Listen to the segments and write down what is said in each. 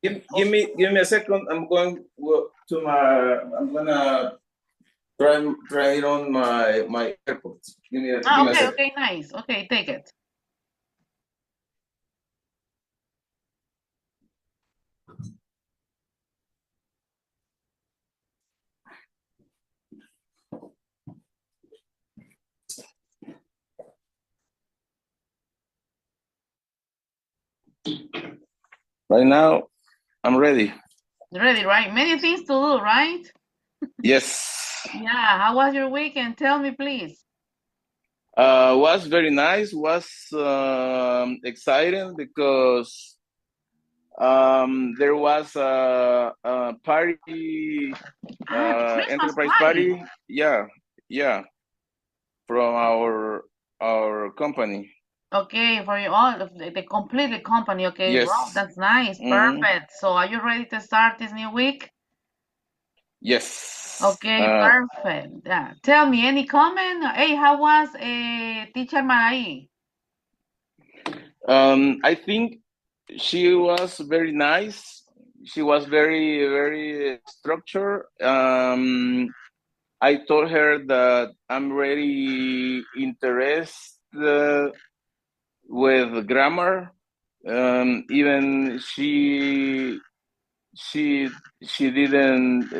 Give me a second. I'm gonna try it on my AirPods. Give me a second. Okay, nice. Okay, take it. Right now, I'm ready. Ready, right? Many things to do, right? Yes. Yeah, how was your weekend? Tell me, please. Was very nice. Was exciting because there was a party, The Christmas enterprise party. party. Yeah, from our company. Okay, for you all, the completely company. Okay, wow, Yes. that's nice. Mm-hmm. Perfect. So, are you ready to start this new week? Yes. Okay, perfect. Yeah. Tell me, any comment? Hey, how was teacher Marai? I think she was very nice. She was very structured. I told her that I'm very interested with grammar. Even she she didn't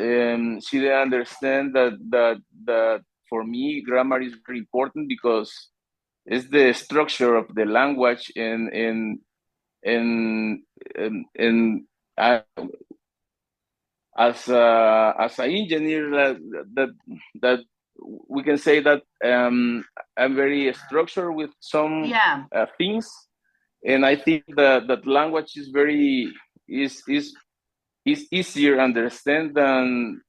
understand that for me grammar is very important because it's the structure of the language in uh, as an engineer that we can say that I'm very structured with some Yeah. things, and I think that language is very is easier to understand than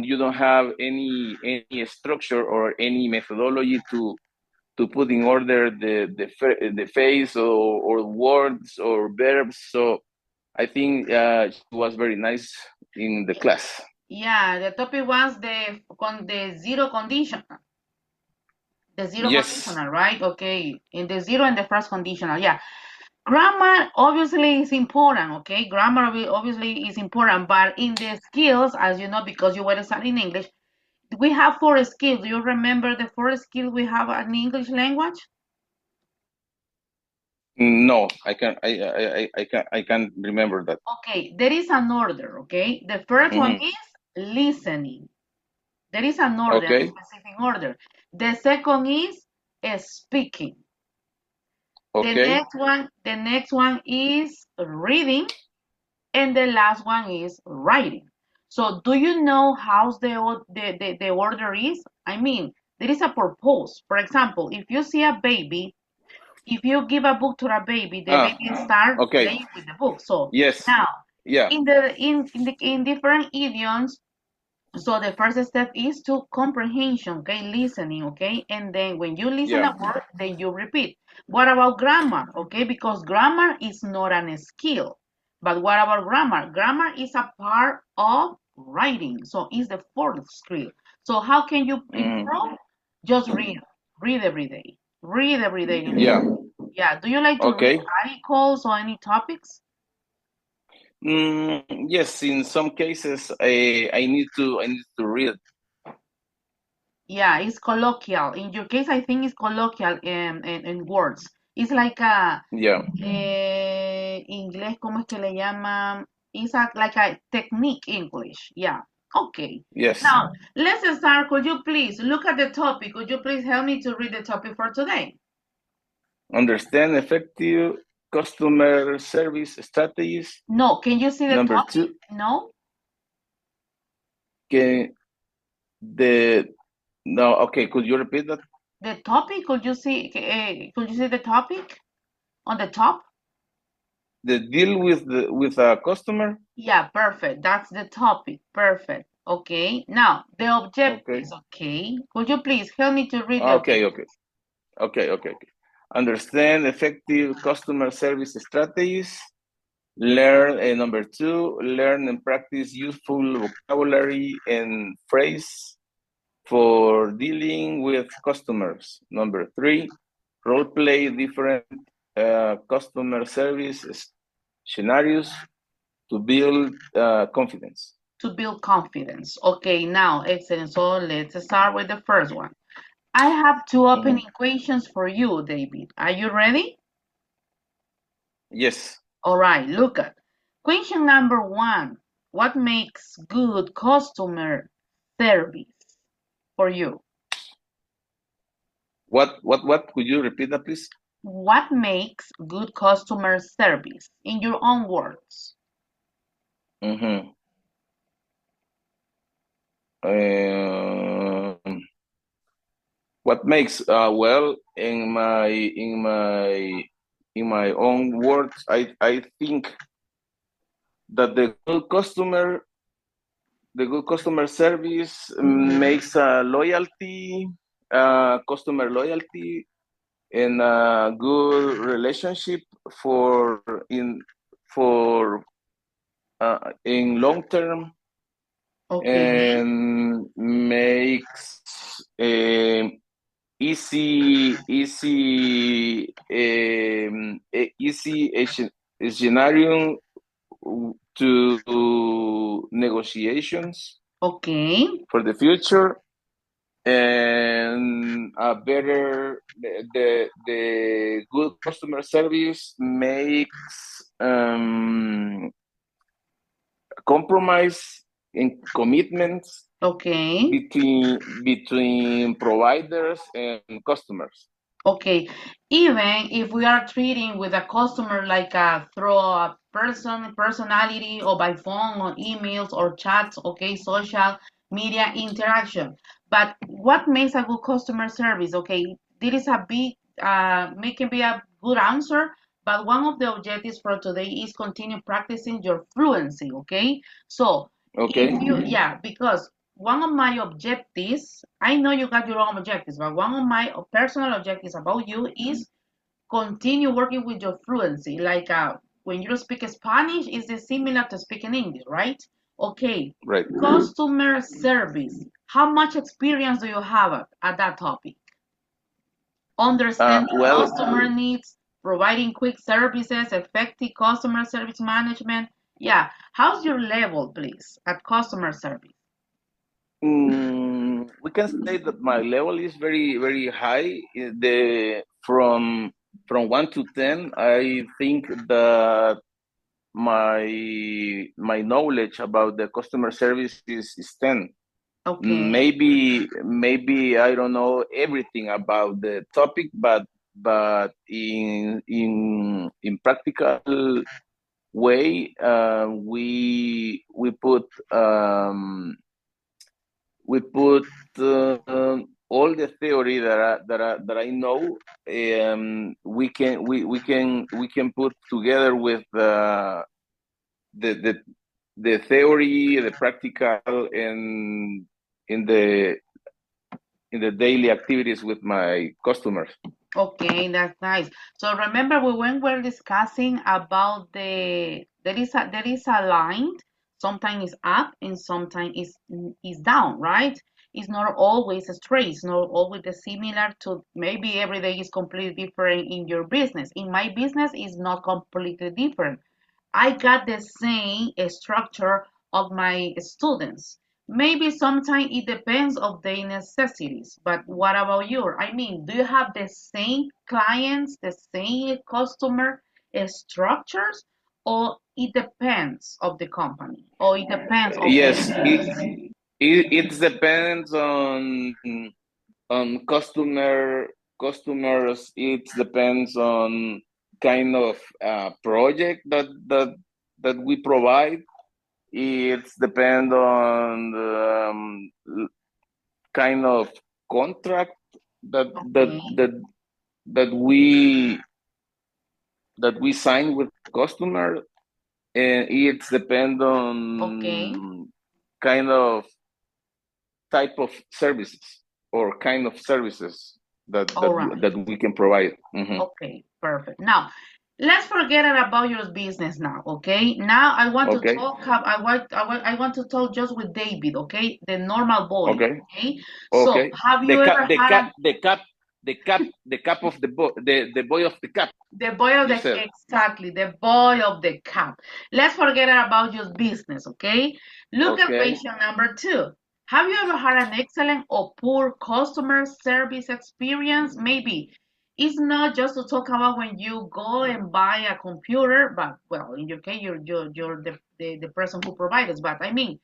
you don't have any structure or any methodology to put in order the phrase or words or verbs. So I think she was very nice in the class. Yeah, the topic was the zero condition. The zero Yes. conditional, right? Okay. In the zero and the first conditional. Yeah. Grammar obviously is important, okay? Grammar obviously is important, but in the skills, as you know, because you were studying English, we have four skills. Do you remember the four skills we have in English language? No, I can't remember that. Okay, there is an order, okay? The first one Mm-hmm. is listening. There is an order, a Okay. specific order. The second is speaking. Okay. The next one is reading, and the last one is writing. So do you know how the order is? I mean, there is a purpose. For example, if you see a baby, if you give a book to a baby, the Ah. baby start Okay. playing with the book. So Yes. now Yeah. in different idioms, so the first step is to comprehension, okay, listening, okay, and then when you listen Yeah. a word, then you repeat. What about grammar? Okay, because grammar is not a skill. But what about grammar? Grammar is a part of writing, so it's the fourth skill. So how can you Mm. improve? Just read every day, read every day. Yeah. Yeah. Do you like to read Okay. articles or any topics? Yes, in some cases, I need to read. Yeah, it's colloquial. In your case, I think it's colloquial in words. It's like a Yeah. inglés, ¿cómo es que le llaman? It's like a technique English. Yeah. Okay. Yes. Now, let's start. Could you please look at the topic? Could you please help me to read the topic for today? Understand effective customer service strategies. No. Can you see the Number topic? two, No. can the no. Okay, could you repeat that? The topic. Could you see the topic on the top? The deal with a customer. Yeah, perfect. That's the topic. Perfect. Okay. Now, the Okay. objectives. Okay. Could you please help me to read the Okay. objectives? Okay. Understand effective customer service strategies. Learn, number two, learn and practice useful vocabulary and phrase for dealing with customers. Number three, role play different customer service scenarios. to build confidence. To build confidence. Okay, now, excellent. So let's start with the first one. I have two open equations for you, David. Are you ready? Yes. All right, look at question number one. What makes good customer service for you? What? Could you repeat that, please? What makes good customer service in your own words? Mm-hmm. What makes well in my own words, I think that the good customer service makes customer loyalty, and a good relationship for in long term, Okay, and makes easy scenario to negotiations okay, for the future, and a better the good customer service makes compromise in commitments okay. between providers and customers. Okay, even if we are treating with a customer like through a personality or by phone or emails or chats, okay, social media interaction. But what makes a good customer service? Okay, this is a big, may can be a good answer, but one of the objectives for today is continue practicing your fluency, okay? So if Okay. you, yeah, because one of my objectives, I know you got your own objectives, but one of my personal objectives about you is continue working with your fluency. Like when you speak Spanish, is it similar to speaking English, right? Okay. Right. Customer service. How much experience do you have at that topic? Understanding Well, customer needs, providing quick services, effective customer service management. Yeah. How's your level, please, at customer service? we can say that my level is very high. The from 1 to 10, I think that my knowledge about the customer service is 10. Okay. Maybe I don't know everything about the topic, but in practical way, we put all the theory that I know. We can put together with the the theory, the practical, and in the in the daily activities with my customers. Okay, that's nice. So remember when we're discussing about there is a line, sometimes it's up and sometimes is down, right? It's not always straight, it's not always similar to maybe every day is completely different in your business. In my business is not completely different. I got the same structure of my students. Maybe sometimes it depends of their necessities, but what about you? I mean, do you have the same clients, the same customer structures, or it depends of the company, or it depends of Yes, the business? it depends on customers. It depends on kind of project that we provide. It depends on the kind of contract that that Okay, that that we that we sign with the customer, and it depends okay, on kind of type of services or kind of services all right. that we can provide. Mm-hmm. Okay, perfect. Now, let's forget it about your business now, okay? Now I want to Okay. talk I want to talk just with David, okay? The normal boy, Okay. okay? So, Okay. have you ever had a the cap of the boy of the cap. The boy of the said. exactly, the boy of the cap. Let's forget about your business, okay? Look at patient number 2. Have you ever had an excellent or poor customer service experience? Maybe it's not just to talk about when you go and buy a computer, but well, in your case, you're the person who provides us. But I mean,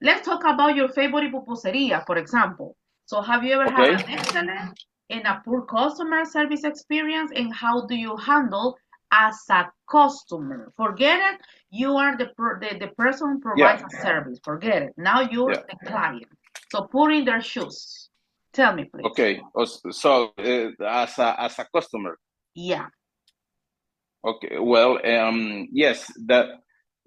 let's talk about your favorite pupuseria, for example. So have you ever had an excellent and a poor customer service experience, and how do you handle as a customer? Forget it. You are the person who provides a service. Forget it. Now you're the client. So put in their shoes. Tell me, please. Okay. So as a customer. Yeah. Okay. Well, yes. That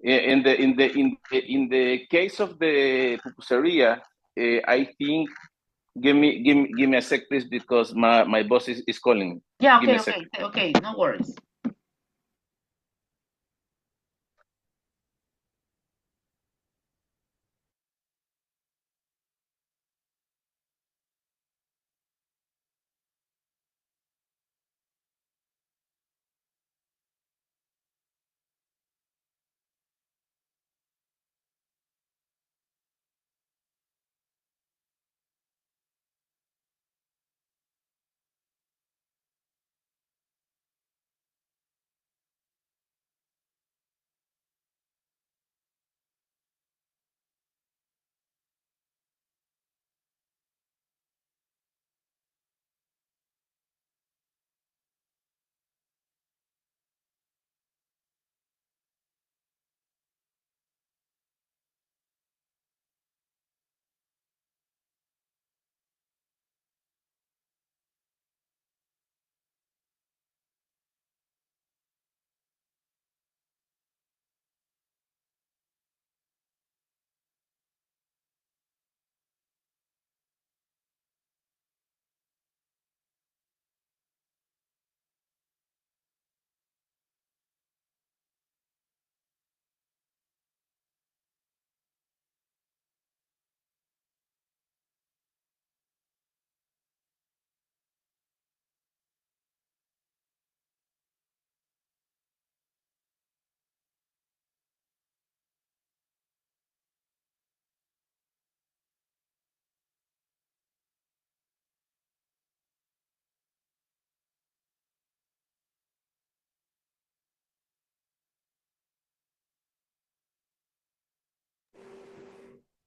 in the case of the pupuseria, I think. Give me a sec, please, because my boss is calling. Yeah. Okay. No worries.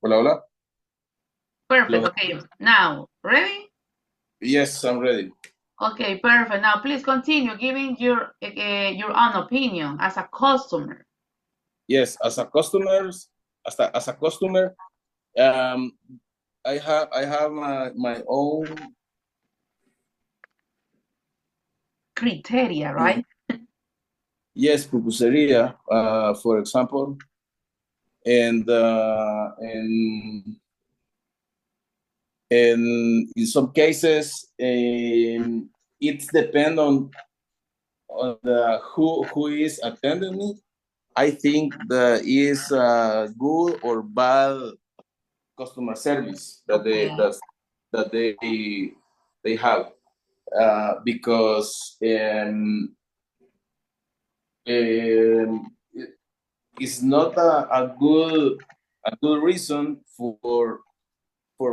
Hola, hola. Perfect. Hello. Okay. Now, ready? Yes, I'm ready. Okay, perfect. Now, please continue giving your own opinion as a customer. Yes, as a customer, I have my own criteria, right? Yes, pupuseria, for example, and in some cases, it's depend on who is attending me. I think that is good or bad customer service that they have because it's not a good reason for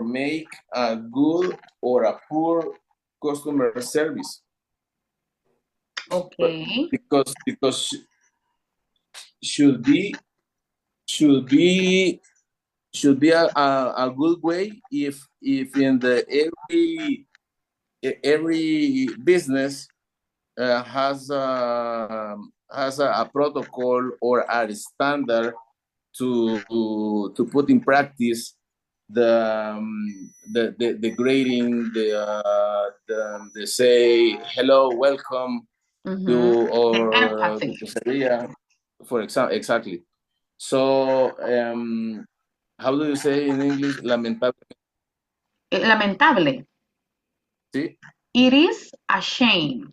make a good or a poor customer service. Okay. But because should be a good way if in the every business has a protocol or a standard to put in practice the grading, the say hello, welcome to or for example, exactly. So how do you say in English? Lamentable. Lamentable. Sí. It is a shame.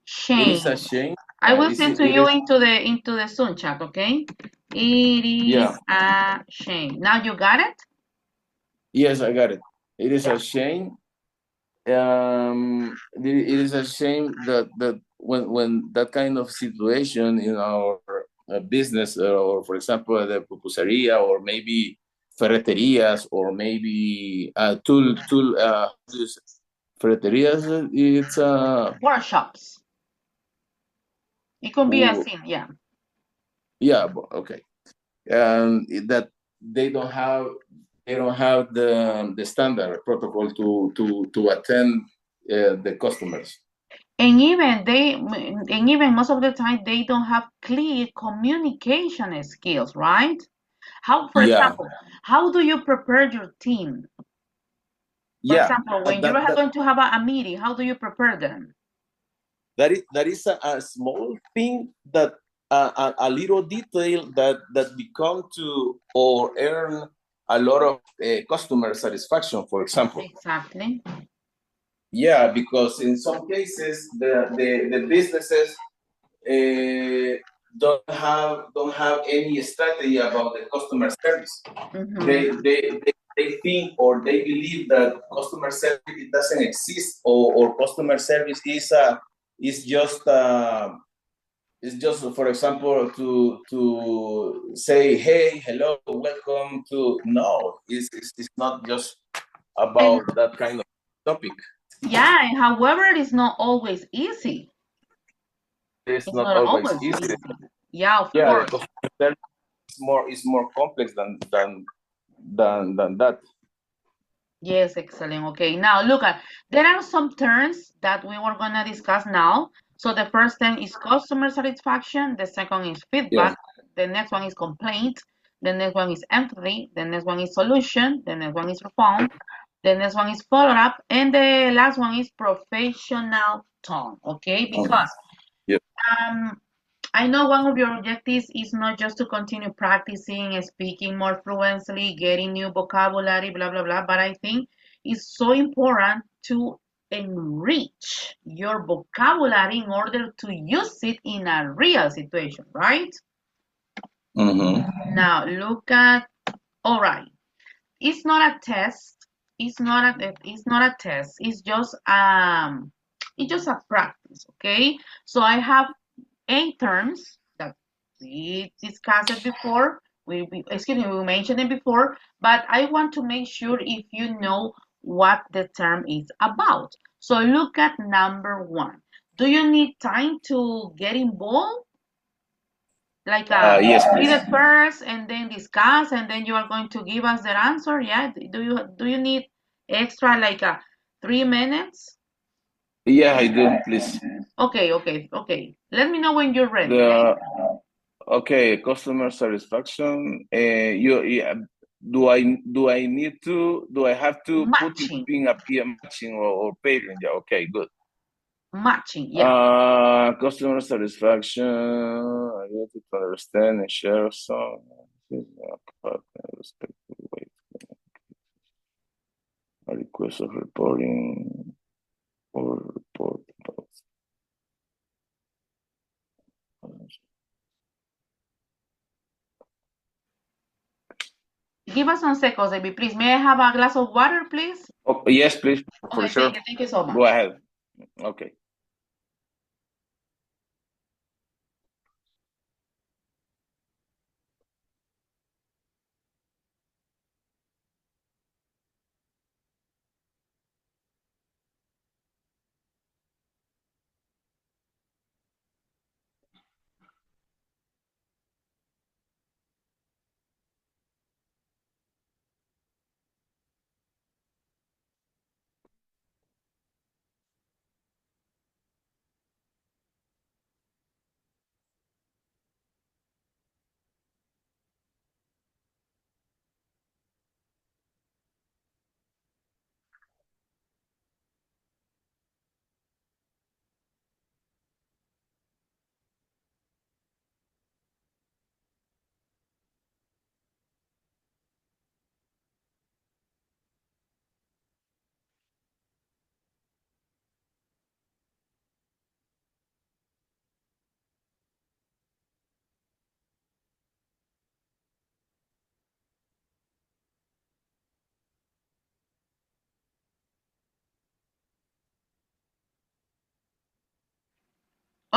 Shame. It is a shame. I will send to you into the Zoom chat, okay? It is a shame. Now you got it? Yes, I got it. It is a shame it is a shame that when that kind of situation in our business, or for example the pupuseria, or maybe ferreterias, or maybe tool ferreterias, it's Workshops. It can be a scene, yeah. yeah, okay, that they don't have the standard protocol to attend the customers. And even most of the time they don't have clear communication skills, right? For Yeah, example, how do you prepare your team? For yeah, example, when you are going to have a meeting, how do you prepare them? that is a small thing, that a little detail that become to or earn a lot of customer satisfaction, for example. Exactly. Yeah, because in some cases the businesses don't have any strategy about the customer service. Mm-hmm. They think or they believe that customer service doesn't exist, or customer service is just it's just, for example, to say hey, hello, welcome to. No, it's not just And about that kind of topic. yeah, and however, it's not always easy. It's It's not not always always easy. easy. Yeah, of Yeah, the course. customer service is more complex than that. Yes, excellent. Okay, now look at, there are some terms that we were gonna discuss now. So the first term is customer satisfaction, the second is Yeah. feedback, the next one is complaint, the next one is empathy, the next one is solution, the next one is reform, the next one is follow-up, and the last one is professional tone. Okay, because Yeah. um I know one of your objectives is not just to continue practicing, speaking more fluently, getting new vocabulary, blah, blah, blah, but I think it's so important to enrich your vocabulary in order to use it in a real situation, right? Mm-hmm. Now, look at, all right, it's not a test. It's not a test. It's just a practice, okay? So I have 8 terms that we discussed it before. We mentioned it before, but I want to make sure if you know what the term is about. So look at number 1. Do you need time to get involved? Like Yes, read please. it first and then discuss, and then you are going to give us the answer. Yeah. Do you need extra like 3 minutes? Yeah, I do. Please. Okay, okay, okay. Let me know when you're ready. Okay. The Okay, customer satisfaction. You, yeah, do I have to put Matching. in a matching or pairing? Yeah. Okay. Good. Matching. Yeah. Customer satisfaction. I get to understand and share some. Respectful way. A request of reporting or report. Give us some seconds, baby, please. May I have a glass of water, please? Oh, yes, please, for Okay, sure. thank you so Go much. ahead. Okay.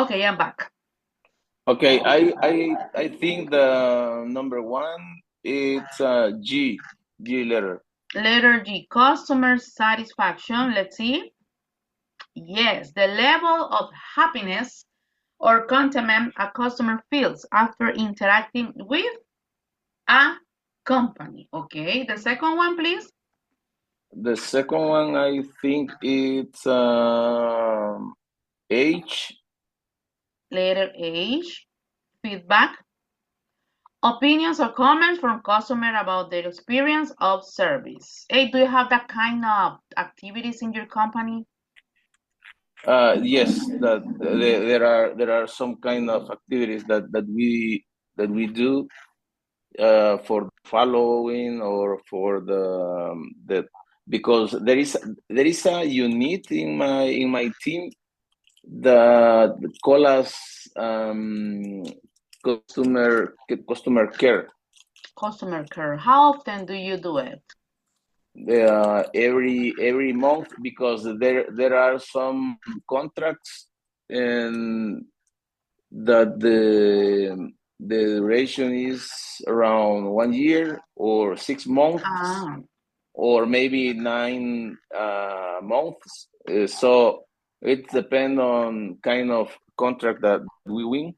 Okay, I'm back. Okay, I think the number one it's G letter. Letter G, customer satisfaction. Let's see. Yes, the level of happiness or contentment a customer feels after interacting with a company. Okay, the second one, please. The second one I think it's H. Letter H, feedback. Opinions or comments from customer about their experience of service. Hey, do you have that kind of activities in your company? Yes, that there are some kind of activities that we do for following or for the because there is a unit in my team that call us customer care. Customer care. How often do you do it? Every month because there are some contracts and that the duration is around 1 year or 6 months Ah, or maybe 9 months. So it depends on kind of contract that we win.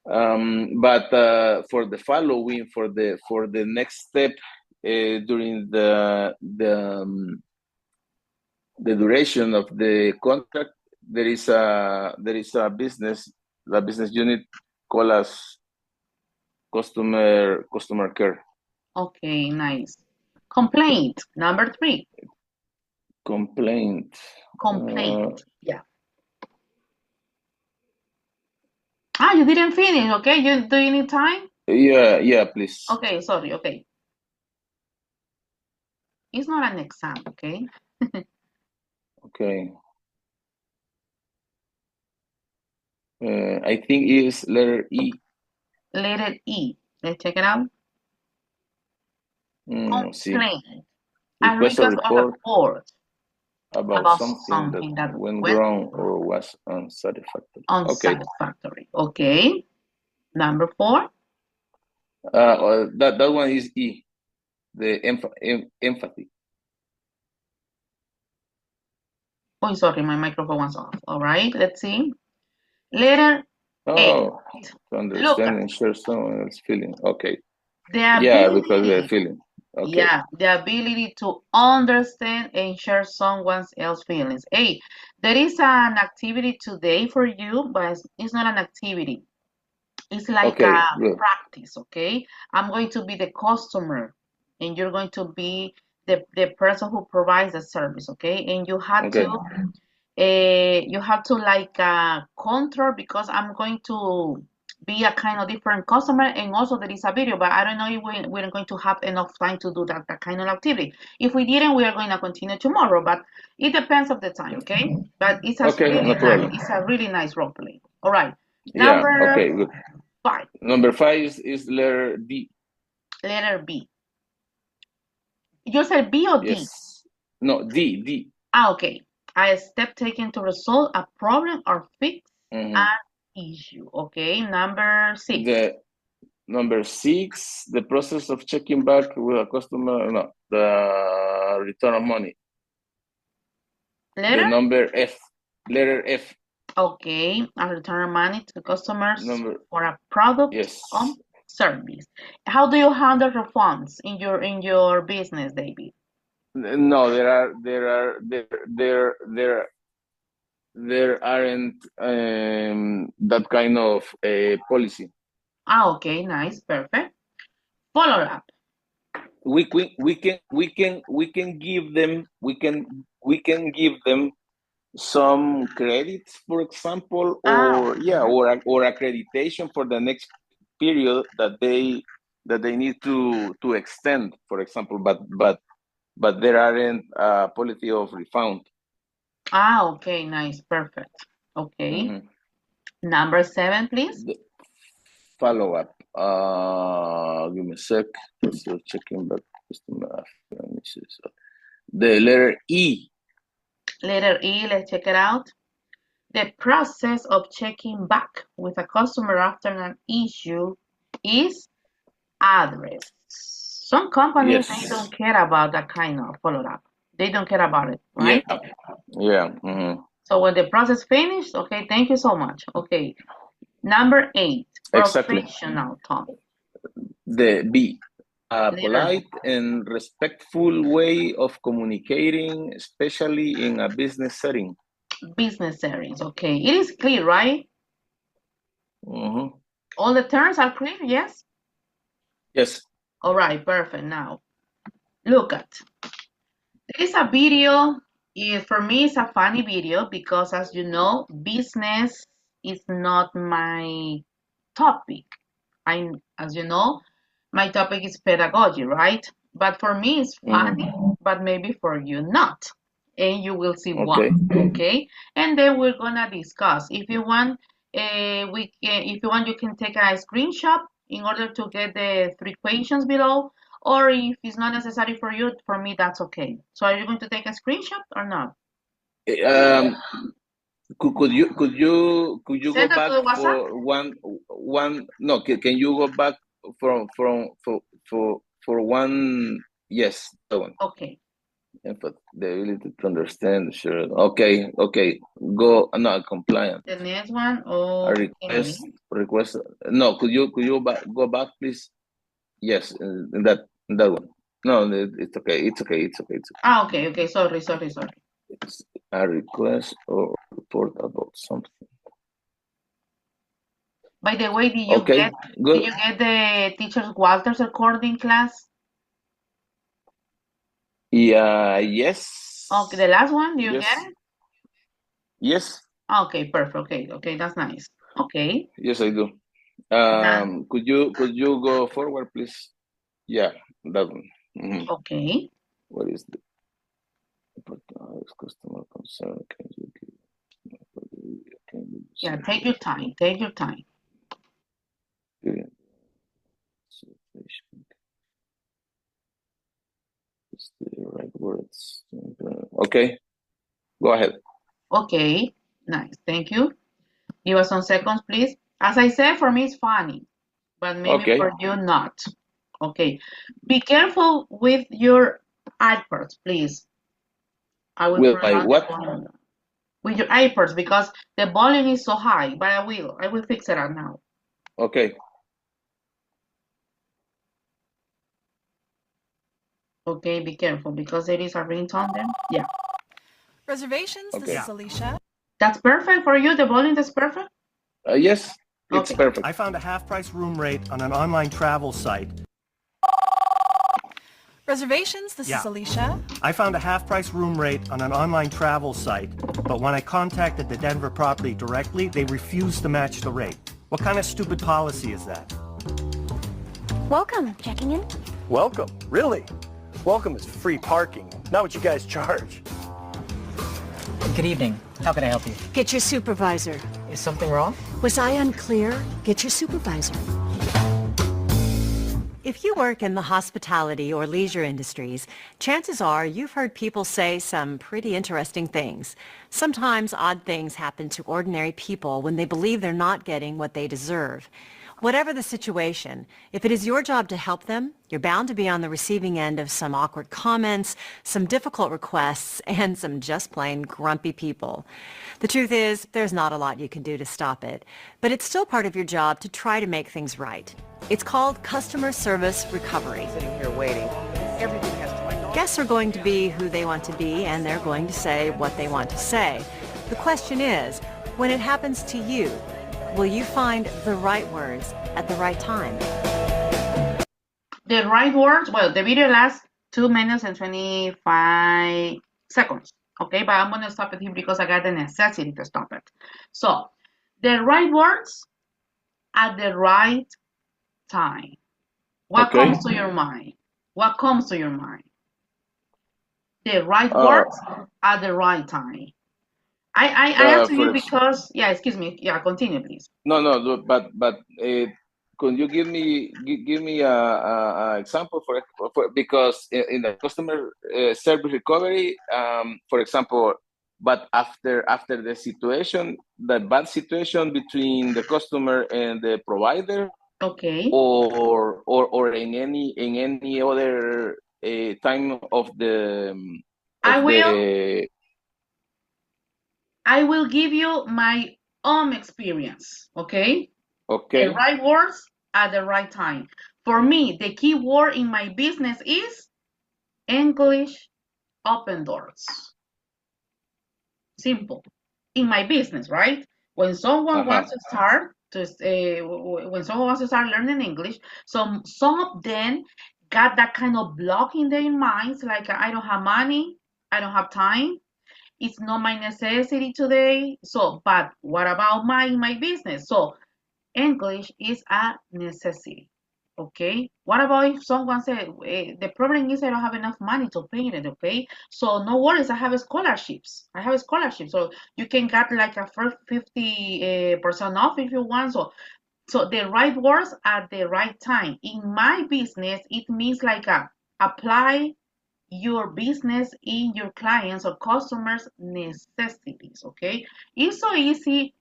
But for the following, for the next step during the duration of the contract, there is a business unit called as customer care. okay, nice. Complaint, number 3. Complaint. Complaint, yeah. Ah, you didn't finish, okay? Do you need time? Yeah, please. Okay, sorry, okay. It's not an exam, okay? Okay. I think it's letter E. Letter E. Let's check it out. See. Complaint. A Request a request or report report about about something that something that went went wrong or was unsatisfactory. Okay. unsatisfactory. Okay. Number 4. That one is E. The empathy. Oh, sorry, my microphone was off. All right, let's see. Letter A. Oh, to Look understand at and share someone else's feeling. Okay. the Yeah, because they're ability. feeling. Okay. Yeah, the ability to understand and share someone else's feelings. Hey, there is an activity today for you, but it's not an activity. It's like a Okay, good. practice, okay? I'm going to be the customer, and you're going to be the person who provides the service, okay? And Okay. you have to like control because I'm going to be a kind of different customer, and also there is a video, but I don't know if we're going to have enough time to do that kind of activity. If we didn't, we are going to continue tomorrow, but it depends of the time, okay? But Okay, no problem. it's a really nice role play. All right, Yeah, number okay, good. 5, Number 5 is letter D. letter B. You said B or D? Yes. No, D. Ah, okay. A step taken to resolve a problem or fix Mm-hmm. an issue. Okay, number 6. The number 6, the process of checking back with a customer, no, the return of money. The Letter? number F, letter F. Okay, a return money to customers Number, for a product yes. or service. How do you handle refunds in your business, David? No, there aren't that kind of policy. Ah, okay, nice, perfect. Follow up. We can give them give them some credits, for example, Ah, or or accreditation for the next period that they need to extend, for example. But there aren't a policy of refund. okay, nice, perfect. Okay, Mm-hmm. number 7, please. The follow up. Give me a sec. Still checking back customer. The letter E. Letter E, let's check it out. The process of checking back with a customer after an issue is address. Some companies, they Yes. don't care about that kind of follow-up. They don't care about it, Yeah. right? Yeah. Mm-hmm. So when the process finished, okay, thank you so much. Okay. Number 8, Exactly. professional tone. The B. A Letter B. polite and respectful way of communicating, especially in a business setting. Business settings. Okay. It is clear, right? Mm-hmm. All the terms are clear, yes? Yes. All right, perfect. Now, look at. There is a video. For me, it's a funny video because, as you know, business is not my topic. As you know, my topic is pedagogy, right? But for me, it's funny, Mm-hmm. but maybe for you not. And you will see why. Okay. Okay, and then we're gonna discuss. If you want, if you want, you can take a screenshot in order to get the 3 questions below. Or if it's not necessary for you, for me, that's okay. So are you going to take a screenshot or not? Um, could you go Send it to back the WhatsApp. for one? No, can you go back for one? Yes, that one. Okay. But the ability to understand, sure. Okay, okay. Go. No, compliant. The next one. A Okay. request. No, could you go back, please? Yes, in that one. No, it's okay. It's okay. It's okay. It's okay. Ah, okay, okay. Sorry, sorry, sorry. It's a request or report about something. By the way, Okay, did good. you get the teacher Walter's recording class? Yeah. Yes. Okay, the last one, do you get Yes. it? Yes. Okay, perfect. Okay, okay, that's nice. Okay. Yes, I do. Now, Could you go forward, please? Yeah, that one. Mhm. okay. What is the customer concern? Can you Yeah, take your time. Take your time. Is the right words? Okay, go ahead. Okay, nice. Thank you. Give us some seconds, please. As I said, for me, it's funny, but maybe Okay. for you, not. Okay. Be careful with your iPads, please. I will Will turn I down the what? volume. With your iPads because the volume is so high, but I will fix it out now. Okay. Okay, be careful because there is a ringtone there. Yeah. Reservations, this Okay. is Alicia. That's perfect for you? The volume is perfect? Yes, it's Okay. perfect. I found a half-price room rate on an online travel site. Reservations, this is Alicia. I found a half-price room rate on an online travel site, but when I contacted the Denver property directly, they refused to match the rate. What kind of stupid policy is that? Welcome. Checking in? Welcome? Really? Welcome is free parking, not what you guys charge. Good evening. How can I help you? Get your supervisor. Is something wrong? Was I unclear? Get your supervisor. If you work in the hospitality or leisure industries, chances are you've heard people say some pretty interesting things. Sometimes odd things happen to ordinary people when they believe they're not getting what they deserve. Whatever the situation, if it is your job to help them, you're bound to be on the receiving end of some awkward comments, some difficult requests, and some just plain grumpy people. The truth is, there's not a lot you can do to stop it, but it's still part of your job to try to make things right. It's called customer service recovery. Sitting here waiting. Everything has to. Guests are going to be who they want to be, and they're going to say what they want to say. The question is, when it happens to you, will you find the right words at the right time? The right words, well, the video lasts 2 minutes and 25 seconds. Okay, but I'm going to stop it here because I got the necessity to stop it. So, the right words at the right time. What comes to your mind? What comes to your mind? The right words at the right time. I asked you because, yeah, excuse me. Yeah, continue, please. No, but could you give me a example for because in the customer service recovery, for example, but after the situation, the bad situation between the customer and the provider, Okay. or in any other time of the I will give you my own experience, okay? Okay. The right words at the right time. For me, the key word in my business is English open doors. Simple. In my business, right? When someone wants to start learning English, some of them got that kind of block in their minds, like I don't have money, I don't have time, it's not my necessity today. So, but what about my business? So, English is a necessity. Okay. What about if someone said the problem is I don't have enough money to pay it? Okay. So no worries. I have scholarships. So you can get like a first 50% off if you want. So the right words at the right time. In my business, it means like apply your business in your clients or customers' necessities. Okay. It's so easy.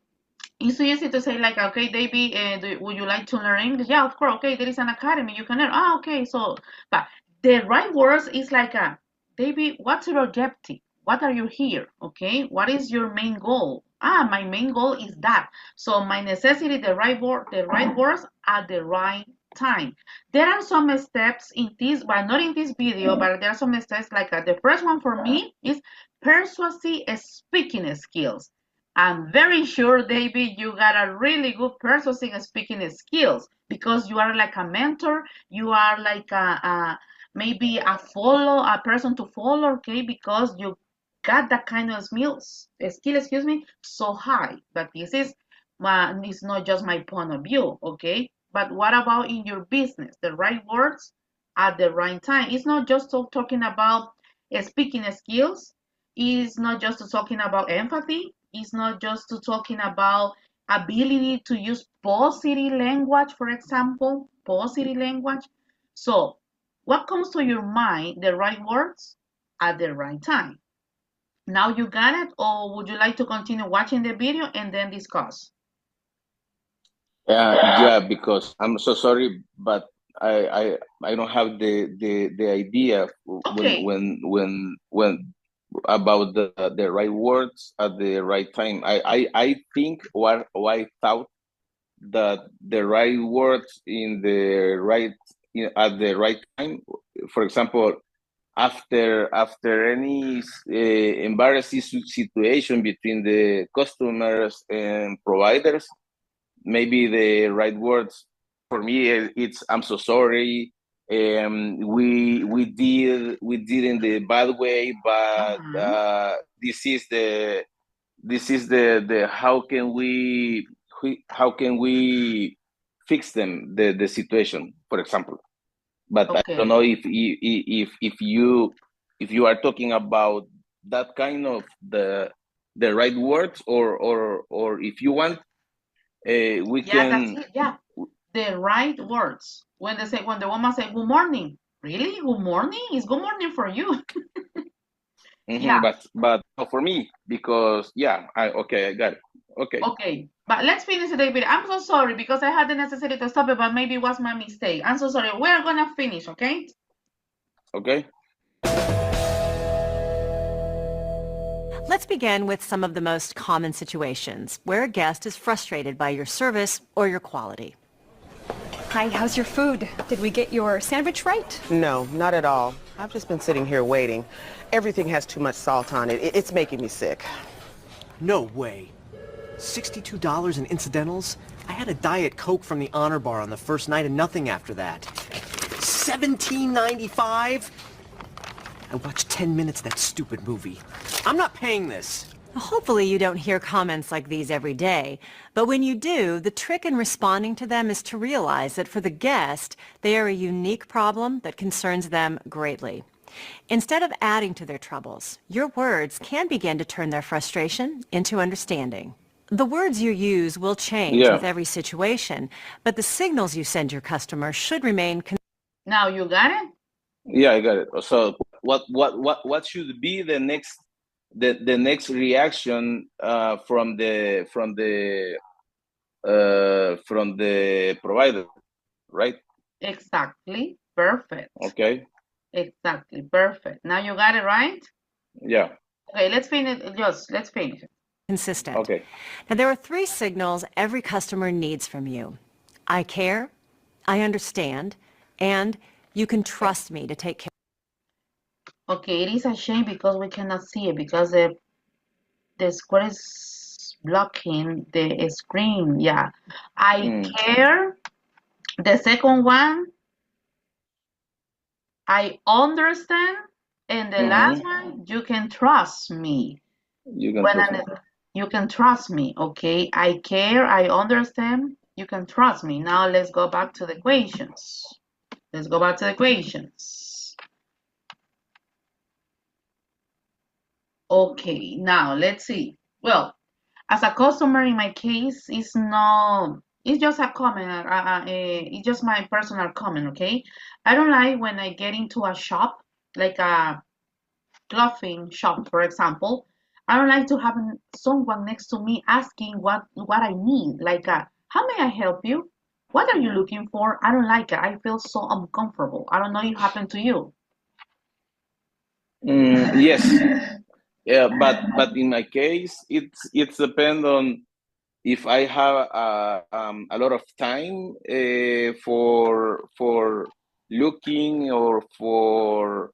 It's so easy to say like, okay, David, would you like to learn English? Yeah, of course. Okay, there is an academy you can learn. Ah, okay. So, but the right words is like, David, what's your objective? What are you here? Okay, what is your main goal? Ah, my main goal is that. So my necessity, the right words at the right time. There are some steps in this, but not in this video. But there are some steps like the first one for me is persuasive speaking skills. I'm very sure, David, you got a really good persuasive speaking skills because you are like a mentor. You are like maybe a person to follow, okay? Because you got that kind of skill, so high. But this is it's not just my point of view, okay? But what about in your business? The right words at the right time. It's not just talking about speaking skills. It's not just talking about empathy. It's not just talking about ability to use positive language, for example, positive language. So, what comes to your mind, the right words at the right time? Now you got it, or would you like to continue watching the video and then discuss? Yeah, because I'm so sorry, but I don't have the idea Okay. when about the right words at the right time. I think what I thought that the right words in the right at the right time. For example, after any embarrassing situation between the customers and providers, maybe the right words for me it's I'm so sorry. We did in the bad way, but this is the how can we fix the situation, for example. But Okay. I don't know if you are talking about that kind of the right words, or if you want we can. That's it. Yeah, the right words. When the woman say good morning, really good morning is good morning for you. Yeah. But not for me, because I got it. Okay, but let's finish the video. I'm so sorry because I had the necessity to stop it, but maybe it was my mistake. I'm so sorry. We're gonna finish, okay? Okay. Let's begin with some of the most common situations where a guest is frustrated by your service or your quality. Hi, how's your food? Did we get your sandwich right? No, not at all. I've just been sitting here waiting. Everything has too much salt on it. It's making me sick. No way. $62 in incidentals? I had a Diet Coke from the Honor Bar on the first night and nothing after that. $17.95? I watched 10 minutes of that stupid movie. I'm not paying this. Hopefully you don't hear comments like these every day, but when you do, the trick in responding to them is to realize that for the guest, they are a unique problem that concerns them greatly. Instead of adding to their troubles, your words can begin to turn their frustration into understanding. The words you use will change with every situation, but the signals you send your customer should remain. Now you got it? Yeah, I got it. So what should be the next the next reaction from the provider, right? Exactly. Perfect. Okay. Exactly. Perfect. Now you got it right? Yeah. Okay, let's finish. Just let's finish. Consistent. Okay. Now, there are 3 signals every customer needs from you. I care, I understand, and you can trust me to take care. Okay, it is a shame because we cannot see it because the square is blocking the screen. Yeah. I care. The second one, I understand. And the last one, you can trust me. You can trust me. You can trust me, okay? I care, I understand, you can trust me. Now let's go back to the equations. Let's go back to the equations. Okay, now let's see. Well, as a customer in my case, it's just a comment, it's just my personal comment, okay? I don't like when I get into a shop, like a clothing shop, for example. I don't like to have someone next to me asking what I need. Like, how may I help you? What are you looking for? I don't like it. I feel so uncomfortable. I don't know if it happened to you. Yes. Yeah, but in my case, it's depend on if I have a lot of time for looking or for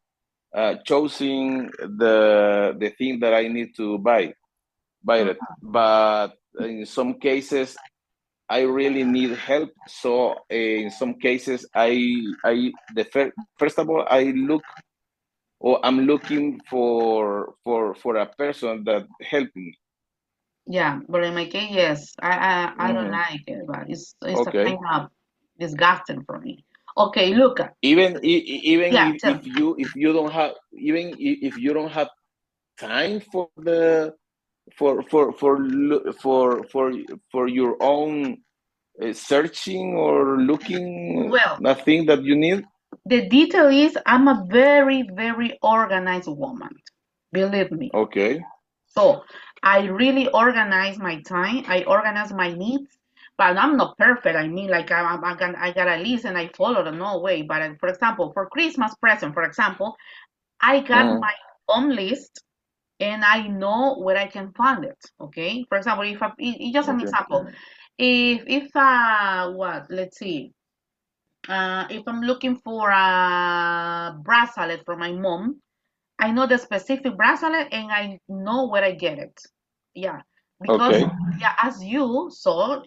choosing the thing that I need to buy it. But in some cases, I really need help. So in some cases, first of all, I'm looking for a person that help me. Yeah, but in my case, yes, I don't like it, but it's a Okay. kind of disgusting for me. Okay, look. Even Yeah, if you don't have if you don't have time for the for your own searching or looking well, nothing that you need. the detail is I'm a very, very organized woman. Believe me. Okay. So I really organize my time. I organize my needs, but I'm not perfect. I mean, like I got a list and I follow the no way. But for example, for Christmas present, for example, I got my own list and I know where I can find it. Okay. For example, it's just an example. If what? Let's see. If I'm looking for a bracelet for my mom, I know the specific bracelet and I know where I get it. Yeah, because Okay. yeah, as you saw,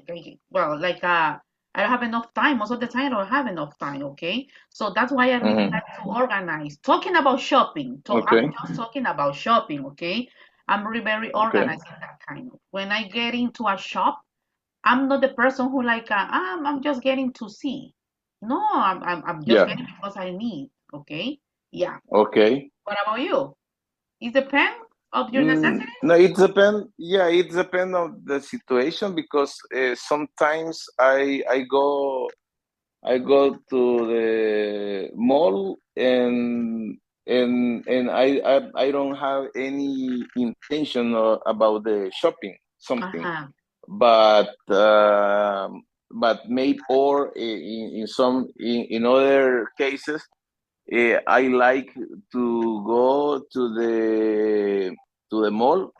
well, like I don't have enough time. Most of the time, I don't have enough time. Okay, so that's why I really like to organize. Talking about shopping, Okay. I'm just talking about shopping. Okay, I'm really very organized in that kind of. When I get into a shop, I'm not the person who like I'm just getting to see. No, I'm just Yeah. getting because I need. Okay, yeah. Okay. What about you? It depends of your necessities? No, it depend. Yeah, it depend on the situation because sometimes I go to the mall and I don't have any intention about the shopping something, Uh-huh. but maybe or in some in other cases I like to go to the mall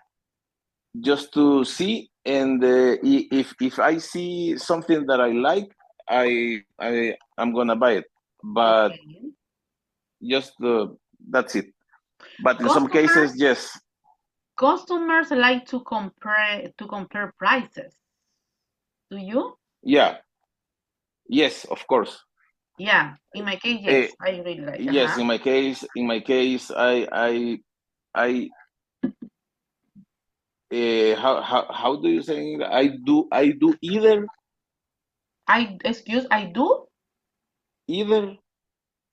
just to see, and if I see something that I like, I'm gonna buy it. But Okay. just that's it. But in some Customers cases, yes, customers like to compare prices. Do you? yeah, yes, of course. Yeah. In my case, Uh, yes. I really like. yes, Uh-huh. in my case, I how do you say it? I do I do? either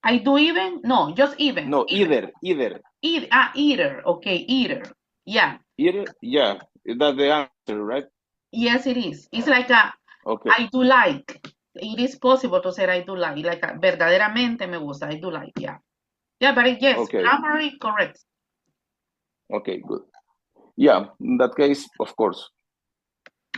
I do even? No, just even. no Even. either Eater. Okay, eater. Yeah. either yeah, that's the answer, right? Yes, it is. It's like a Okay, I do like. It is possible to say I do like verdaderamente me gusta. I do like. Yeah. Yeah, but yes, okay, grammarly correct. okay, good. Yeah, in that case, of course.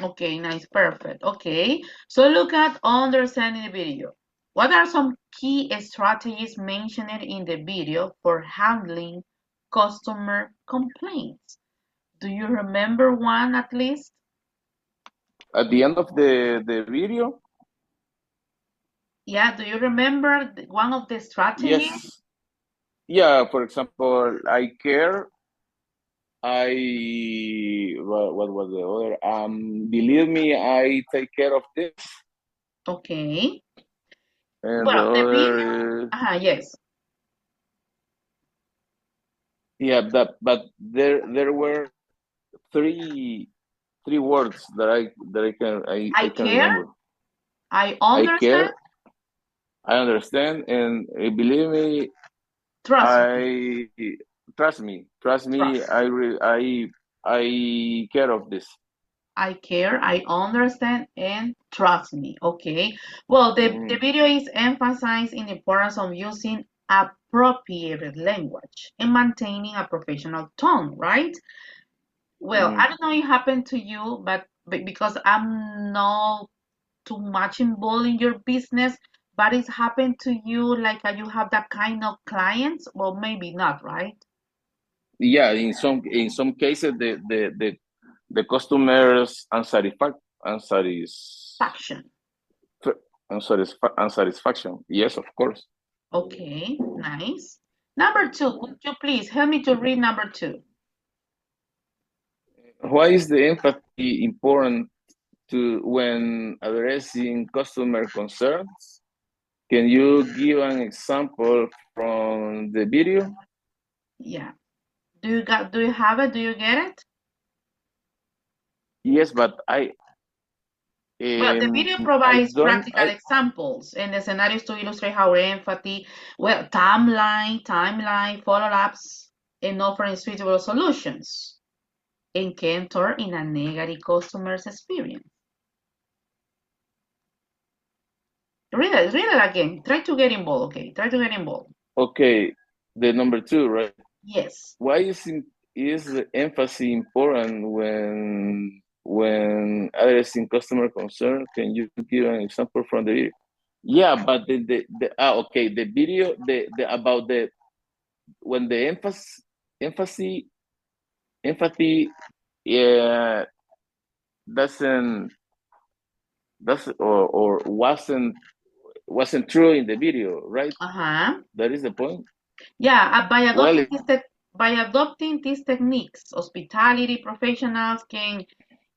Okay, nice, perfect. Okay, so look at understanding the video. What are some key strategies mentioned in the video for handling customer complaints? Do you remember one at least? At the end of the video, Yeah, do you remember one of the strategies? yes. Yeah, for example, I care. What was the other? Believe me, I take care of this. Okay. And the Well, the video, other, yes. yeah, but there were three words that I I can care, remember. I I understand, care, I understand, and believe me, trust me, I trust me. trust. I care of this. I care, I understand, and trust me. Okay. Well, the Mm, video is emphasizing the importance of using appropriate language and maintaining a professional tone, right? Well, I mm. don't know if it happened to you, but because I'm not too much involved in your business, but it's happened to you like you have that kind of clients? Well, maybe not, right? Yeah, in some cases the customers Faction. unsatisfaction. Yes, of course. Okay, nice. Number two, would you please help me to read number two? Why is the empathy important to when addressing customer concerns? Can you give an example from the video? Yeah. Do you have it? Do you get it? Yes, but Well, the video I provides don't practical examples and the scenarios to illustrate how empathy, well, timeline, follow-ups, and offering suitable solutions can turn in a negative customer's experience. Read it again. Try to get involved, okay? Try to get involved. okay. The number two, right? Yes. Why is the emphasis important when addressing customer concern? Can you give an example from the video? Yeah, but okay, the video the about the when the emphasis empathy yeah doesn't or wasn't true in the video, right? Uh-huh. That is the point. Yeah, Well, by adopting these techniques, hospitality professionals can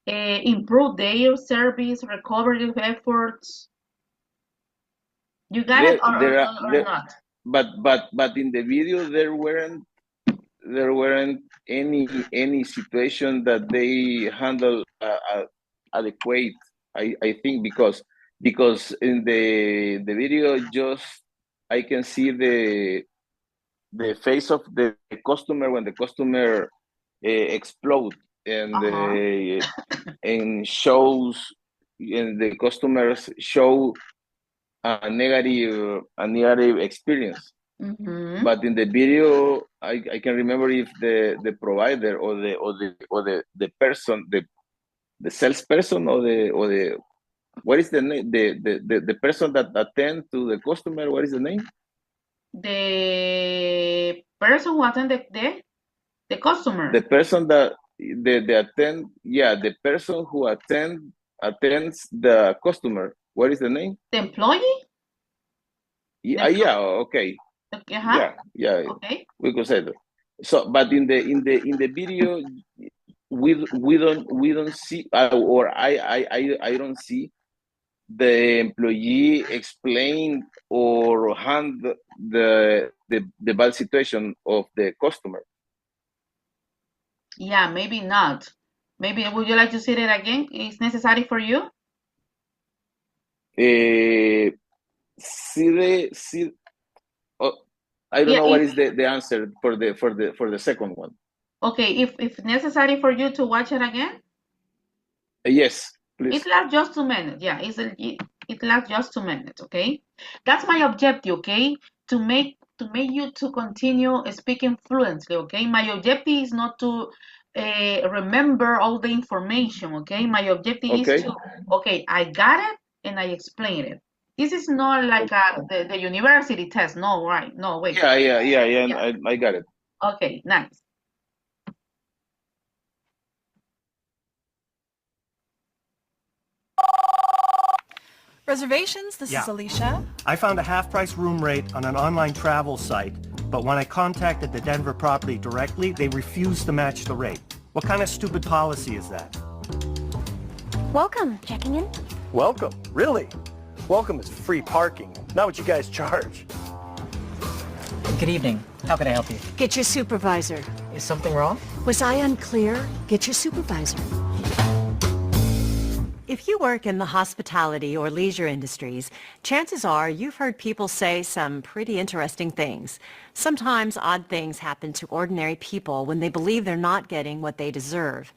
improve their service recovery efforts. You got it there are or there, not? but in the video there weren't any situation that they handle adequate. I think because in the video just I can see the face of the customer when the customer explode Uh-huh. and shows and the customers show a negative experience. Mm-hmm. But in the video, I can remember if the provider or the person the salesperson or the what is the name the person that attend to the customer, what is the name? The person who attended the customer, The person that the attend yeah the person who attends the customer, what is the name? the employee, the Yeah, employee. okay. Okay, huh? Yeah, Okay. we could say that. So, but in the video, we don't see or I don't see the employee explain or hand the bad situation of the customer. Yeah, maybe not. Maybe would you like to see it again? It's necessary for you? See oh, I don't Yeah, know what is the answer for the second one. okay, if necessary for you to watch it again, Yes, it please. lasts just 2 minutes. Yeah, it lasts just 2 minutes, okay? That's my objective, okay? To make you to continue speaking fluently, okay? My objective is not to remember all the information, okay? My objective is Okay. to, okay, I got it and I explain it. This is not like the university test. No, right? No, wait. Yeah. I got it. Okay, nice. Reservations, this is Alicia. I found a half-price room rate on an online travel site, but when I contacted the Denver property directly, they refused to match the rate. What kind of stupid policy is that? Welcome. Checking in? Welcome? Really? Welcome is free parking, not what you guys charge. Good evening. How can I help you? Get your supervisor. Is something wrong? Was I unclear? Get your supervisor. If you work in the hospitality or leisure industries, chances are you've heard people say some pretty interesting things. Sometimes odd things happen to ordinary people when they believe they're not getting what they deserve.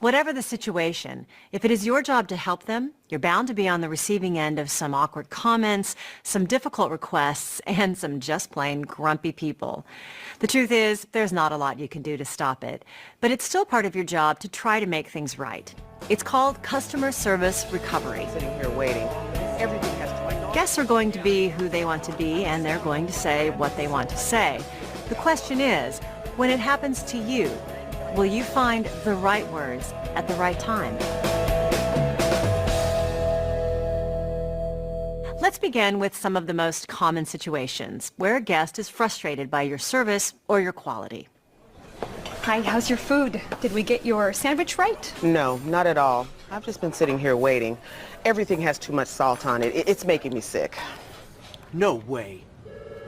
Whatever the situation, if it is your job to help them, you're bound to be on the receiving end of some awkward comments, some difficult requests, and some just plain grumpy people. The truth is, there's not a lot you can do to stop it, but it's still part of your job to try to make things right. It's called customer service recovery. Sitting here waiting. Everything has to... Guests are going to be who they want to be, and they're going to say what they want to say. The question is, when it happens to you, will you find the right words at the right time? Let's begin with some of the most common situations where a guest is frustrated by your service or your quality. Hi, how's your food? Did we get your sandwich right? No, not at all. I've just been sitting here waiting. Everything has too much salt on it. It's making me sick. No way.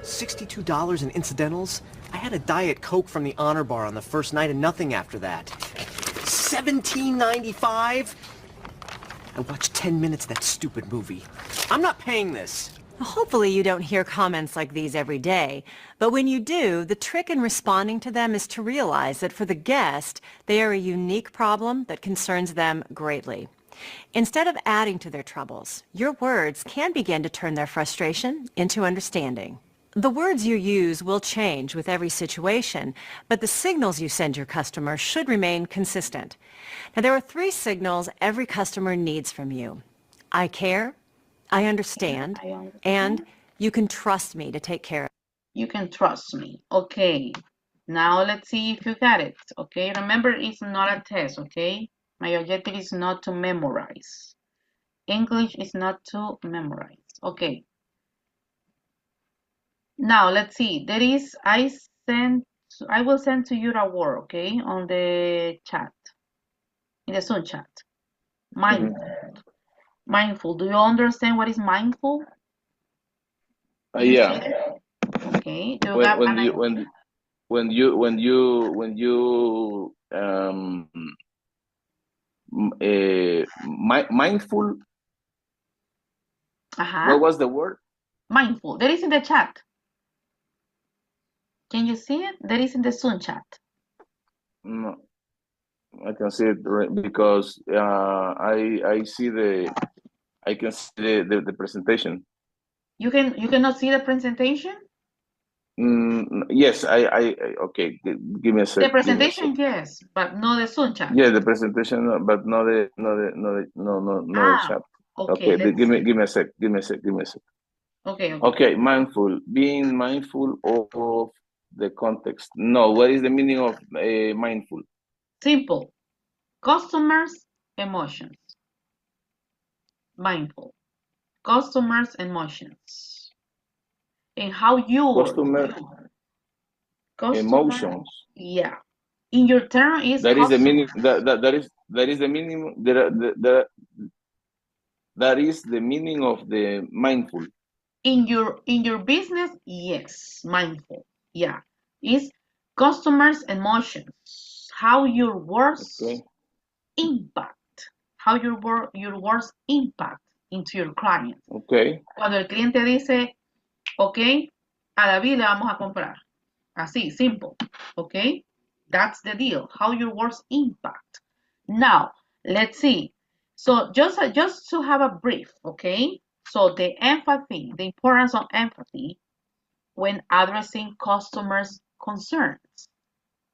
$62 in incidentals? I had a Diet Coke from the Honor Bar on the first night and nothing after that. $17.95? I watched 10 minutes of that stupid movie. I'm not paying this. Hopefully you don't hear comments like these every day, but when you do, the trick in responding to them is to realize that for the guest, they are a unique problem that concerns them greatly. Instead of adding to their troubles, your words can begin to turn their frustration into understanding. The words you use will change with every situation, but the signals you send your customer should remain consistent. Now, there are 3 signals every customer needs from you. I care, I understand, and you can trust me to take care of it. You can trust me. Okay. Now let's see if you got it. Okay. Remember, it's not a test. Okay. My objective is not to memorize. English is not to memorize. Okay. Now let's see. There is I will send to you a word. Okay, on the chat, in the Zoom chat. Mindful. Mindful. Do you understand what is mindful? Yeah. Okay. Do you have an idea? When you mindful. What was the word? Mindful. There is in the chat. Can you see it? There is in the Zoom chat. No, I can see it because I see I can see the presentation. You cannot see the presentation? Yes, okay. Give me a second. The presentation, yes, but not the Zoom chat. Yeah, the presentation, but not the chat. Okay, give me a sec. Okay, mindful. Being mindful of the context. No, what is the meaning of mindful? Simple. Customers' emotions. Mindful. Customers' emotions. And how you customer emotions. Yeah. In your term is that is the meaning. That is the meaning. That is the meaning of the mindful. In your business, yes, mindful. Yeah. Is customers' emotions. How your words impact. How your words impact into your client. Okay. Cuando el cliente dice, ok, a David le vamos a comprar. Así, simple. Okay? That's the deal. How your words impact. Now, let's see. So just to have a brief, okay? So the empathy, the importance of empathy when addressing customers' concerns.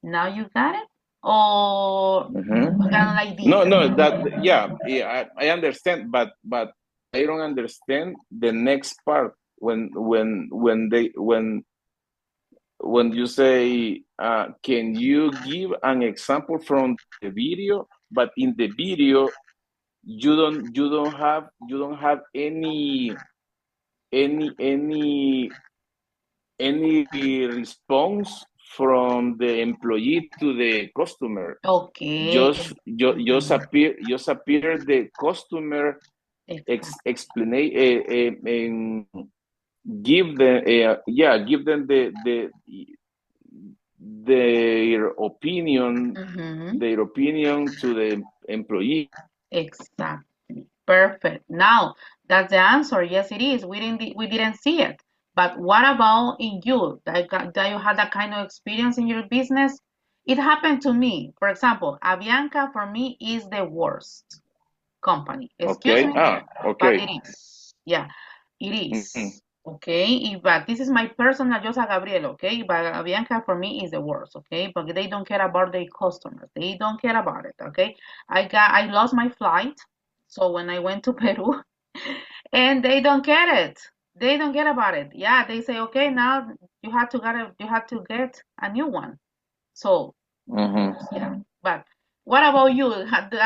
Now you got it? or kind of like this? No, I understand, but I don't understand the next part when you say, can you give an example from the video? But in the video, you don't have any response from the employee to the customer. Okay. Just appear the customer explain give them their opinion to the employee. Exactly. Perfect. Now that's the answer. Yes, it is. We didn't see it. But what about in you? That you had that kind of experience in your business? It happened to me. For example, Avianca for me is the worst company. Excuse me, but it is. Yeah, it is. Okay, but this is my personal Josa Gabriel, okay? But Avianca for me is the worst, okay? But they don't care about their customers. They don't care about it, okay? I lost my flight, so when I went to Peru, and they don't get it. They don't care about it. Yeah, they say, okay, now you have to get a new one. So yeah, but what about you? Do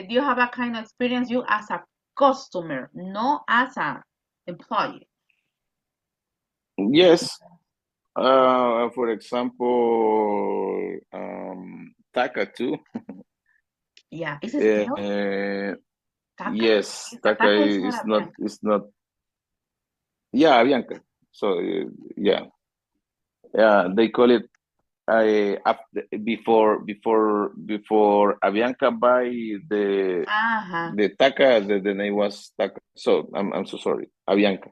you have a kind of experience you as a customer, not as a employee? Yes. For example, Taka too. Yeah, is it still? Taka? Yes, Taka Taka is not is not. Yeah, Avianca. So they call it before Avianca buy the Taka. The name was Taka. So I'm so sorry, Avianca.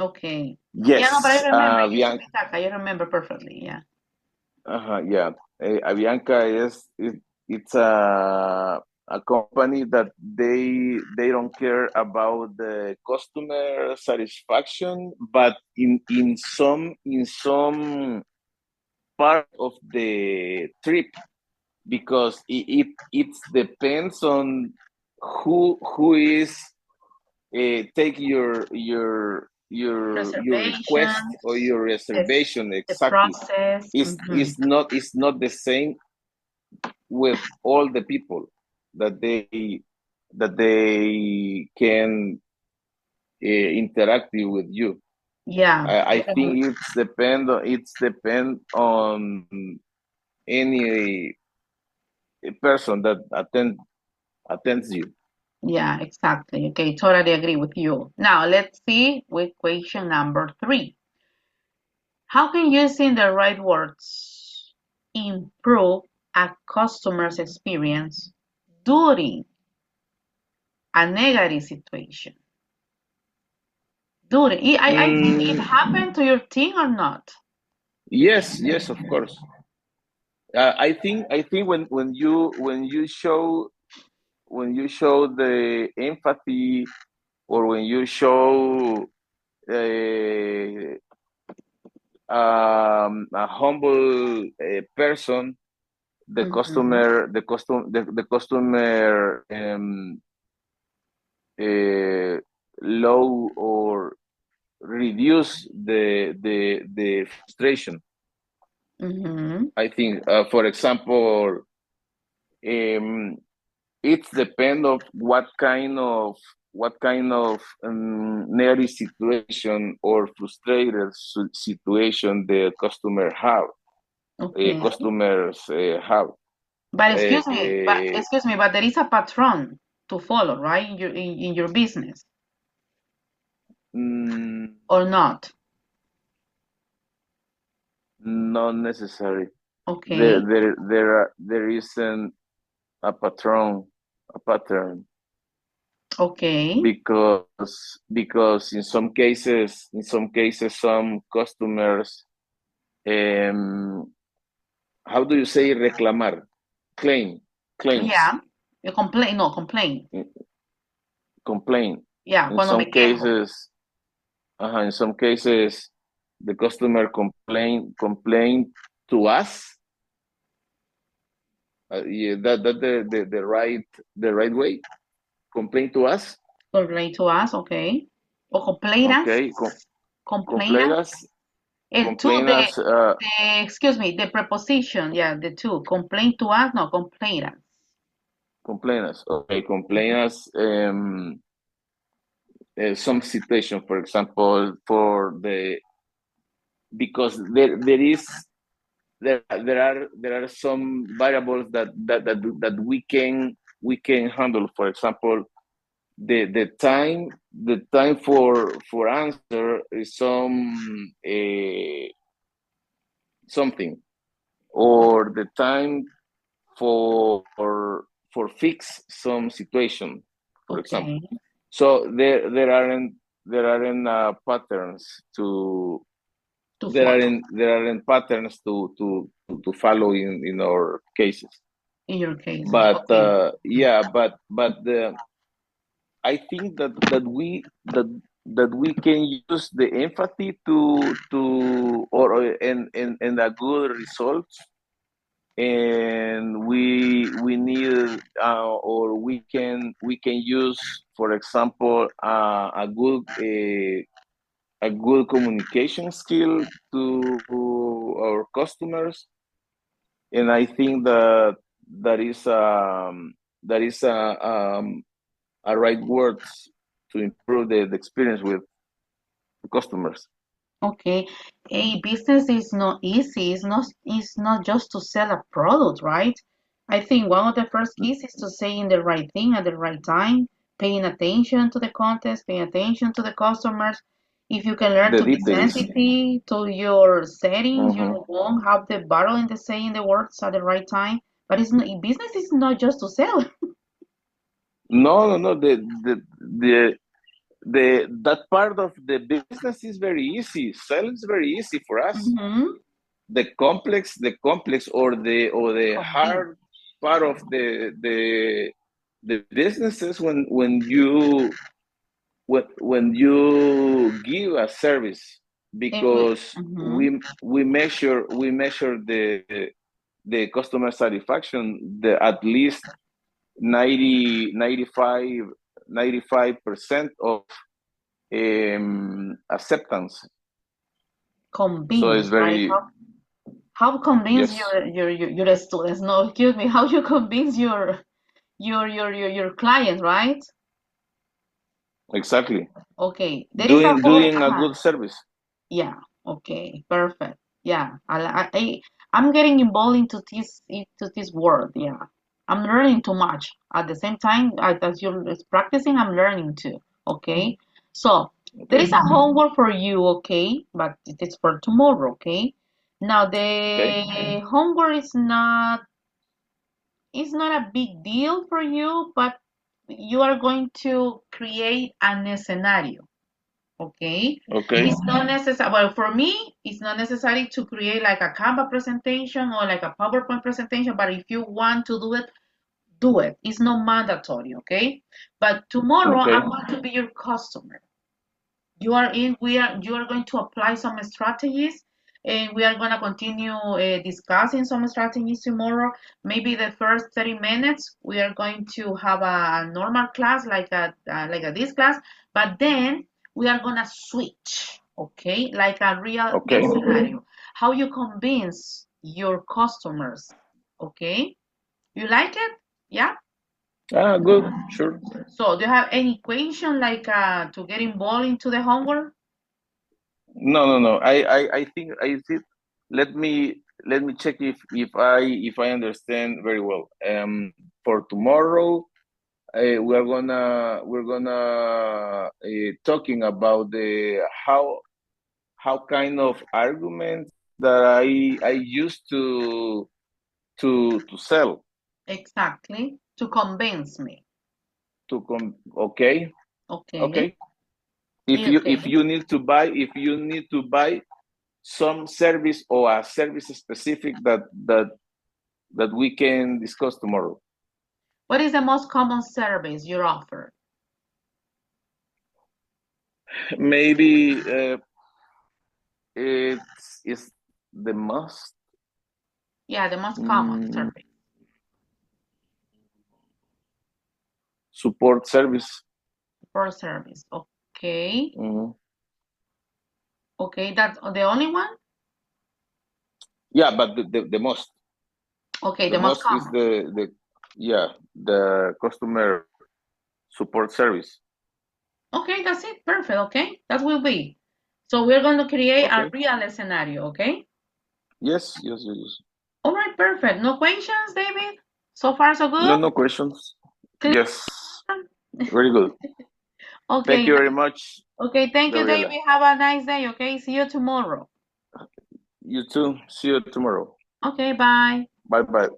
Okay. Yes. Yeah, no, but I remember. It used to Avianca. be Taka. I remember perfectly. Yeah. Yeah. Avianca it's a company that they don't care about the customer satisfaction, but in some part of the trip, because it depends on who is take your request or your reservation. Exactly. The process. It's not the same with all the people that they can interact with you. Yeah. I think it's depend on any person that attends you. Yeah, exactly. Okay, totally agree with you. Now let's see with question number 3. How can using the right words improve a customer's experience during a negative situation? I think it happened to your team or not? Yes, of course. I think when you show the empathy, or when you show a humble person, the customer low or reduce the frustration. I think, for example, it depends of what kind of negative situation or frustrated situation the customer have. Customers have. But excuse me, but there is a pattern to follow, right? In your business, or not? Not necessary. Okay. There isn't a pattern. Okay. Because in some cases some customers, how do you say reclamar? Claims. Yeah. You complain. No, complain. Complain. Yeah. In Cuando some me quejo. cases, the customer complain to us. Yeah, that the right way. Complain to us. Complain to us, okay. Or complain us. Okay. Complain Complain us. us. And to Complain us. excuse me, the preposition, yeah, the two. Complain to us, no, complain us. Complain us. Okay. Complain us. Some situation, for example, for the because there are some variables that we can handle. For example, the time for answer is something, or the time for fix some situation, for example. Okay. So there aren't patterns to To there follow aren't patterns to follow in our cases. in your cases. But Okay. yeah, but I think that we can use the empathy to or and a good results, and we need or we can use, for example, a good communication skill to our customers, and I think that is a right words to improve the experience with the customers. Okay. A business is not easy. It's not just to sell a product, right? I think one of the first keys is to saying the right thing at the right time, paying attention to the context, paying attention to the customers. If you can learn The to be details. sensitive to your settings, you Hmm. won't have the battle in the saying the words at the right time. But business is not just to sell. No. The that part of the business is very easy. Selling is very easy for us. Mm-hmm. The complex or the Convince. hard part of the businesses when you give a service, And we, because mhm. we measure the customer satisfaction, the at least 90 95% of acceptance. So it's Convince, right? very. How convince Yes, your students? No, excuse me. How you convince your clients, right? exactly. Okay, there is a whole. Doing a good service. Yeah. Okay. Perfect. Yeah. I'm getting involved into this world. Yeah. I'm learning too much. At the same time, as you're practicing, I'm learning too. Okay. So there is Okay. a homework for you. Okay, but it is for tomorrow. Okay. Now Okay. the homework is not. It's not a big deal for you, but you are going to create an scenario. Okay, Okay. it's not necessary. Well, for me, it's not necessary to create like a Canva presentation or like a PowerPoint presentation. But if you want to do it, do it. It's not mandatory. Okay, but tomorrow Okay. I'm going to be your customer. You are going to apply some strategies, and we are going to continue discussing some strategies tomorrow. Maybe the first 30 minutes we are going to have a normal class like a this class, but then we are going to switch, okay, like a real Okay. scenario, how you convince your customers. Okay, you like it? Yeah. Good. Sure. So do you have any question like to get involved into the homework? No. I think. Let me check if I understand very well. For tomorrow, we're gonna talking about the how kind of arguments that I used to sell. Exactly. To convince me. Okay. Okay. Okay. If you Okay. if you need to buy if you need to buy some service or a service specific that we can discuss tomorrow. What is the most common service you offer? Maybe it's the most. Yeah, the most common mm, service. support service. Support service. Okay. Mhm. Okay, that's the only one? Yeah, but the most. Okay, The the most most is common. the customer support service. Okay, that's it. Perfect. Okay, that will be. So we're going to create a Okay. real scenario. Okay. Yes. All right. Perfect. No questions, David. So far, so good. No questions. Clear? Yes. Very good. Okay. Thank you very much, Okay. Thank you, Gabriela. David. Have a nice day. Okay. See you tomorrow. You too. See you tomorrow. Okay. Bye. Bye bye.